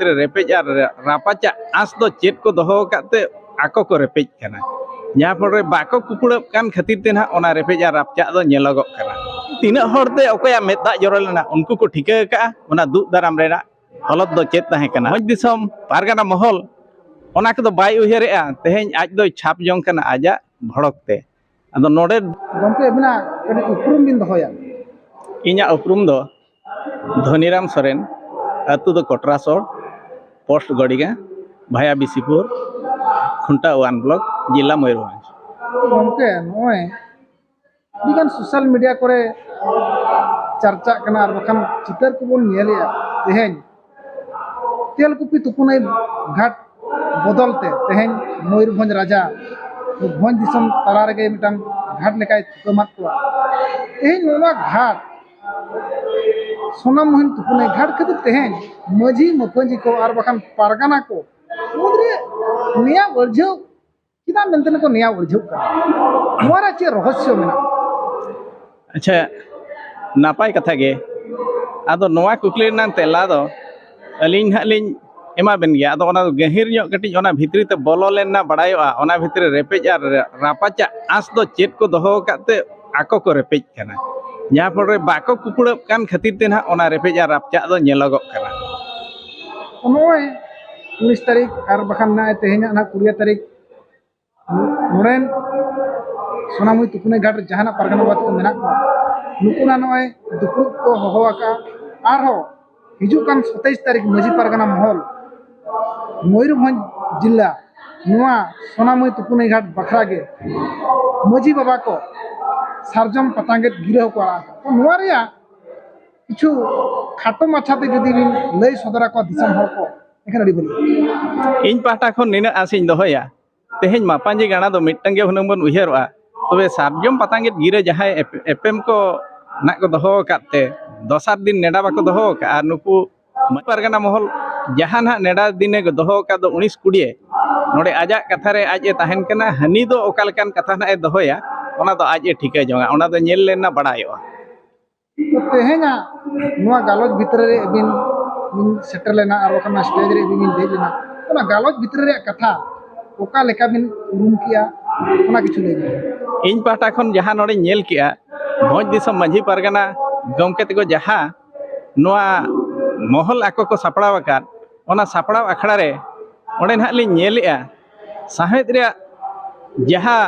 भितर रेपेज और रापाचा आस दो चेत को दोहो काते आको को रेपेज कना जहाँ फल बाको कुकुड़ब कान खातिर ते ना ओना रेपेज और रापचा दो नेलोगो कना तीना हरते ओकया मेदा जरो लेना उनको को ठिका का ओना दुख दाराम रेना हलत दो चेत ताहे कना मज दिसम पारगाना महल ओना को दो बाय उयहरेआ तेहेñ आज दो छाप जों कना आजा भड़कते अदो नोडे गमके अबिना कड़ी उपरुम बिन दहोया इña उपरुम दो धनीराम सोरेन अतु दो कोटरासोर पोस्ट गड़िगा भाया बिसीपुर खुंटा वन ब्लॉक जिला मयूरभंज गमके नोय दिगान सोशल मीडिया करे चर्चा कना और बखान चितर को बोन नेलिया तेहेñ तेलकुपी तुपुनई घाट बदलते तेहेñ मयूरभंज राजा भंज दिसम तला रेगे मिटांग घाट लेकाय थुकमात कोआ तेहेñ नोना घाट सोना मोहन तुपुनई घाट खातिर तेहेñ मजी मपंजी को और बखान पारगाना को मुद्रे निया वर्जो किदा मेंतने को निया वर्जो का मोरा चे रहस्य मेना अच्छा नापाय कथा गे आदो नोआ कुकली नान तेला दो अलिन हालिन एमा बेन गया आदो ओना गहिर ᱧᱚᱜ कटिज ओना भितरी ते बोलो लेना बड़ायोआ ओना भितरी रेपेज और रापाचा आस दो चेत को दोहो काते आको को रेपेज कना जहाँ फल बाको कुकुड़ब कान खातिर ते ना ओना रेपेज और रापचा दो नेलोगो कना नोय 19 तारीख और बखान ना तेहेñ ना 20 तारीख नोरेन सोनामुई तुपुनई घाट जहाना पारगाना बात को मेना को नुकुना नोय दुपुर को होहोआका आरो हिजुकान 27 तारीख मजी पारगाना महल मयूरभंज जिला नुआ सोनामुई तुपुनई घाट बखरा गे मजी बाबा को सारजम पतांगेत गिरह को तो नुआ रिया किछु खाटो माछाते जदि बिन लई सदरा को दिसम हर को एखन अडी बोली इन पाटा खन निना आसिन दोहोया तेहेñ मापांजी गाना दो मिटटांग गे हुनंग बन उयहरवा तबे सारजम पतांगेत गिरे जहाय एपएम को ना को दोहो काते दोसार दिन नेडा बाको दोहो का और नुकु पारगाना महल जहां ना नेडा दिने को दोहो का दो 19-20 नोडे आजा कथा रे आज ए ताहेन कना हनी दो ओकालकान कथा ना ए दोहोया ओना दो आज ए ठिका जोंगा ओना दो नेल लेना बड़ायोआ तो तेहेña नुआ गालोज भितर रे बिन सेटल लेना और बखान स्टेज रे बिन देज लेना ओना गालोज भितर रे कथा ओका लेका बिन उरुम किया ओना किछु ले इन पाटा खन जहां नोडे नेल किया भोज दिसम मांझी पारगाना गमके तको जहां नोआ महल आको को सापड़ाव आकाद ओना सापड़ाव अखड़ा रे ओंडे ना लिं नेलेआ साहेद रे जहां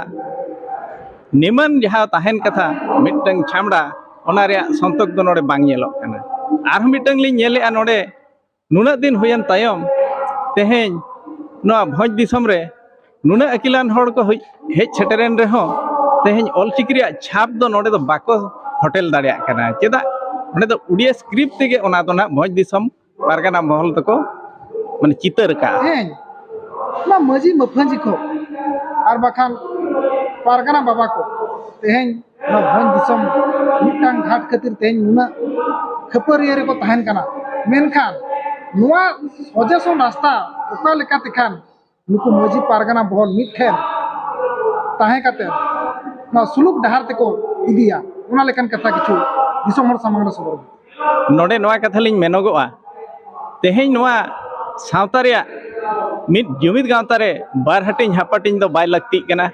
निमन जहां ताहेन कथा मिटंग छामड़ा ओना रे संतोक दो नोडे बांग नेलोग कना आर मिटंग लिं नेलेआ नोडे नुना दिन हुयन तायम तेहेñ नोआ भोज दिसम रे नुना अकिलान हड़ को हेज सेटरेन रे हो तेहेñ ऑलचिकी रे छाप दो नोडे दो बाको होटल दाड़िया कना चेदा ओंडे दो उड़िया स्क्रिप्ट तेगे ओना दो ना भोज दिसम पारगाना महल तको माने चितर का तेहेñ ना मजी मफंजी को और बखान पारगाना बाबा को तेहेñ ना भोज दिसम मिटांग घाट खातिर तेहेñ नुना खपरिया रे को ताहेन कना मेनखान नुआ सजेशन रास्ता ओका लेका तेखान नुकु मजी पारगाना बहल मिठेन ताहे काते ना सुलुक डहार तेको इदिया ओना लेकान कथा किछु दिसम हर सामंग रे सबर नोडे नोआ कथा लिं मेनोगोआ तेहेñ नोआ सावता रे मिद जुमिद गावता रे बार हटिंग हापाटिंग दो बाय लगती कना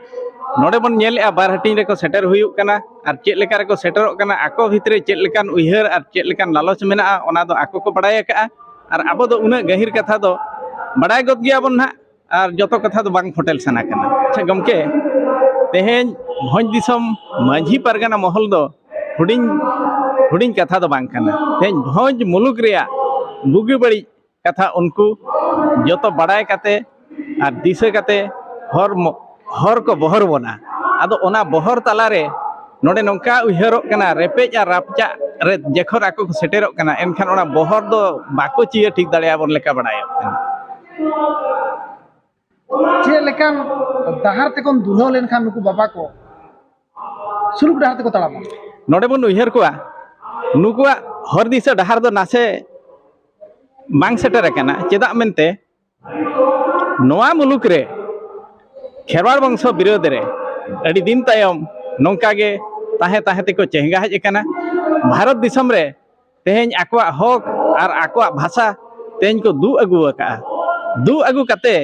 नोडे बन नेलेआ बार हटिंग रे को सेटर हुयुक कना और चेत लेका रे को सेटरोक कना आको भितरे चेत लेकान उयहर और चेत लेकान लालच मेना ओना दो आको को बड़ाय का और अब दो उना गहिर कथा दो बड़ाय गद गया बन ना और जतो कथा दो बांग फोटेल सना कना अच्छा गमके तेहेñ भोज दिसम मांझी पारगाना महल दो हुडिंग हुडिंग कथा दो बांग कना तेहेñ भोज मुलुक रेया बुगी बड़ी कथा उनको जतो बड़ाय काते और दिशा काते हर को बहर बना आदो ओना बहर तला रे नोडे नोंका उयहरोक कना रेपेज और रापचा रे जेखर आको को सेटेरोक कना एनखान ओना बहर दो बाको चिया ठीक दाड़िया बन लेका बड़ायोक कना चे लेकान दहार तेकोन दुनो लेनखान नुकु बाबा को सुलुक डहार तेको ताड़ामा नोडे बन उयहर कोआ नुकुआ हर दिशा डहार दो नासे बांग सेटर कना चेदा मेनते नोआ मुलुक रे खेरवाड़ वंश विरोध रे अड़ी दिन तायम नौका गे ताहे ताहे तेको चेहंगा हज कना भारत दिसम रे तेहेñ आकोआ हक और आकोआ भाषा तेहन को दू अगू का दू अगू कते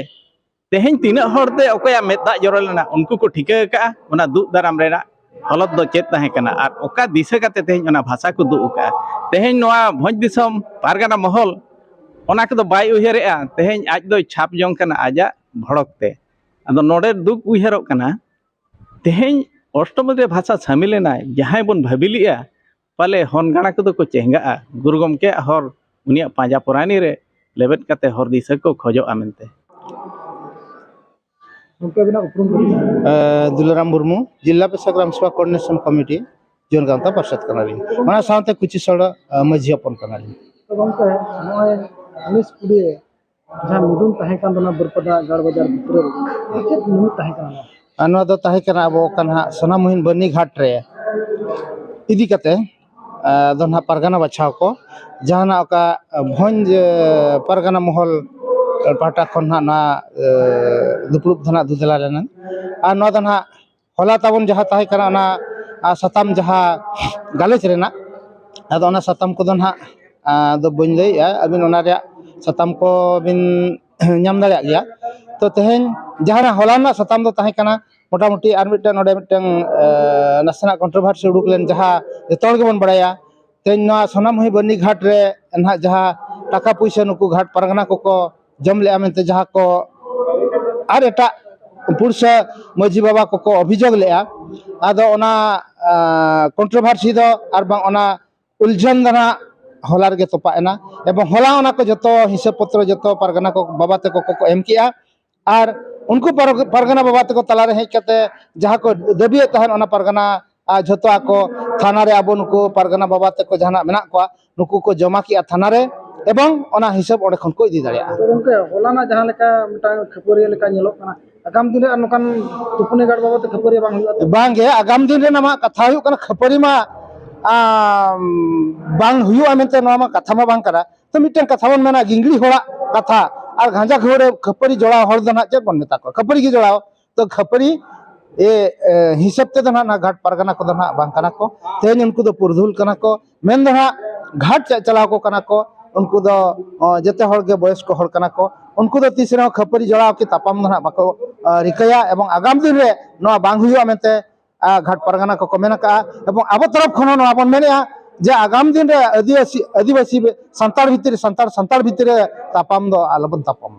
तेहन तीना हरते ओकया मेदा जरो लेना उनको को ठिका का ओना दू दाराम रेना हलत दो चेत ताहे कना आर ओका दिशा कते तेहन ओना भाषा को दू का तेहन नोआ भोज दिसम पारगाना महल ओना को बाय उयहरेआ तेहन आज दो छाप जंग कना आजा भड़कते अदो नोडे दुक उयहरोग कना तेहन अष्टमदे भाषा सामिलेना जहां बन भाबिलिया पाले हनगाणा को को चेंगा गुरु गमके हर उनिया पांजा पुरानी रे लेबेट कते हर दिशा को खोजो आमेनते उनके बिना उपरुम दुलाराम मुर्मू जिला पेशा ग्राम सभा कोऑर्डिनेशन कमिटी जोन गांवता पार्षद कनाली ओना सावते कुचिसड़ माझी अपन कनाली तो गमके नोय 19 कुड़िए जहां मिदुन ताहे कान दोना बरपदा गाड़ बाजार भितर रे निमित ताहे काना अनवा दो ताहे कना अब कन्हा सोनामुहिन बनी घाट रे इदी कते दोना परगना बचाव को जहाना ओका भंज परगना महल पाटा खन ना दुपुरुप धना दुदला लेना आ नो दना होला ताबन जहां ताहे कना ना सताम जहां गालेज रेना अदो ना सताम को दना दो बन लैया अबिन ओना रे सताम को बिन नाम दाड़िया गया तो तेहन जहां होला ना सताम दो ताहे कना मोटामुटी आर मिटन नोडे मिटन नसना कंट्रोवर्सी उडुक लेन जहां जतोड़ के बन बड़ाया तेन ना सोनामुही बनी घाट रे ना जहां टाका पैसा नुकु घाट परगना को जम ले आमेंते जहां को आर एटा पुरुष माझी बाबा को अभियोग ले आदो ओना कंट्रोवर्सी दो आर बांग ओना उलझन दना हलार गे तोपाएना एवं होला ओना को जतो हिसाब पत्र जतो परगना को बाबा ते को एम किया आर उनको परगना बाबा ते को तला रे हेज कते जहां को दबिए तहन ओना परगना जतो आको थाना रे आबो नुको परगना बाबा ते को जहाना मेना को नुको को जमा किया थाना रे एवं ओना हिसाब ओडे खन को इदी दाड़िया तो गमके होलाना जहां लेका मिटांग खपरिया लेका नेलोक काना आगाम दिन रे नोकान तुपुनी गाड़ बाबा ते खपरिया बांग हुआ बांगे आगाम दिन रे नमा कथा हुई कना खपरी मा बांग हुआ मेनते नवा मा कथा मा बांग करा तो मिटन कथा बन मेना गिंगड़ी होड़ा कथा और गांजा घोड़े खपरी जोड़ा हर दना चे बन मेता को खपरी की जोड़ाओ तो खपरी ए हिसाब ते दना ना घाट परगना को दना बांग कना को तेन उनको दो पुरधुल कना को मेन दना घाट चलाव को कना को उनको दो जते हर के बयस को हर कना को उनको दो तीसरा खपरी जोड़ाव की तापाम दना बाको रिकया एवं आगाम दिन रे नवा बांग हुआ मेनते घाट परगना को मेना का एवं अब तरफ खनो नवा बन मेना जे आगाम दिन रे आदिवासी संतार भितर संतार भितर तापाम दो आलबन तापाम